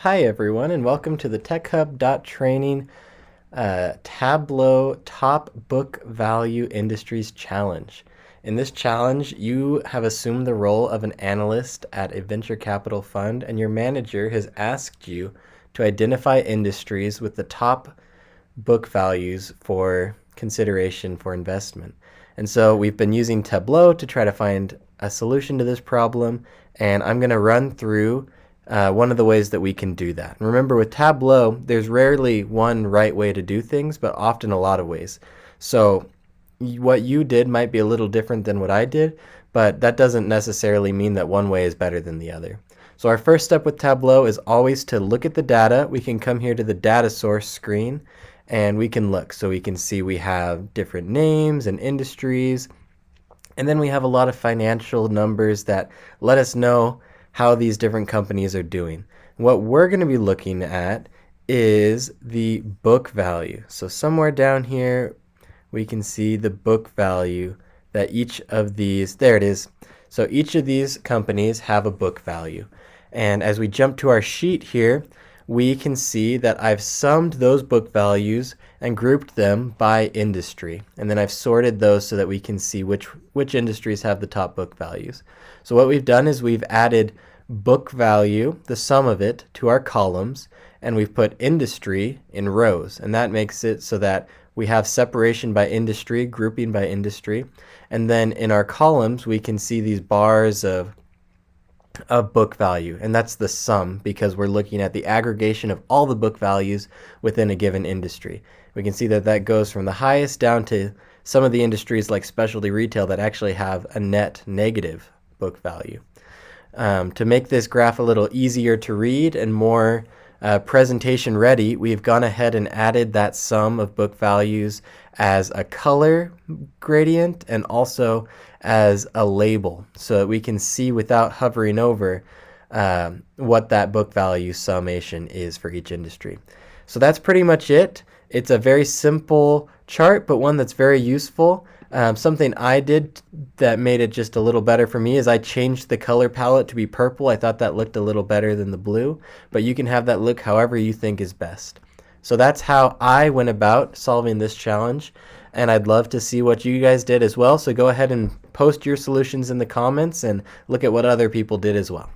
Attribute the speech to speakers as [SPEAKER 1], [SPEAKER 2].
[SPEAKER 1] Hi everyone, and welcome to the TechHub.training Tableau Top Book Value Industries Challenge. In this challenge, you have assumed the role of an analyst at a venture capital fund, and your manager has asked you to identify industries with the top book values for consideration for investment. And so we've been using Tableau to try to find a solution to this problem, and I'm going to run through one of the ways that we can do that. And remember, with Tableau, there's rarely one right way to do things, but often a lot of ways. So what you did might be a little different than what I did, but that doesn't necessarily mean that one way is better than the other. So our first step with Tableau is always to look at the data. We can come here to the data source screen and we can look. So we can see we have different names and industries, and then we have a lot of financial numbers that let us know how these different companies are doing. What we're going to be looking at is the book value. So somewhere down here, we can see the book value that each of these, there it is. So each of these companies have a book value. And as we jump to our sheet here, we can see that I've summed those book values and grouped them by industry. And then I've sorted those so that we can see which industries have the top book values. So what we've done is we've added book value, the sum of it, to our columns, and we've put industry in rows. And that makes it so that we have separation by industry, grouping by industry. And then in our columns, we can see these bars of book value, and that's the sum because we're looking at the aggregation of all the book values within a given industry. We can see that that goes from the highest down to some of the industries like specialty retail that actually have a net negative book value. To make this graph a little easier to read and more presentation ready, we've gone ahead and added that sum of book values as a color gradient and also as a label so that we can see without hovering over what that book value summation is for each industry. So that's pretty much it. It's a very simple chart, but one that's very useful. Something I did that made it just a little better for me is I changed the color palette to be purple. I thought that looked a little better than the blue, but you can have that look however you think is best. So that's how I went about solving this challenge, and I'd love to see what you guys did as well. So go ahead and post your solutions in the comments and look at what other people did as well.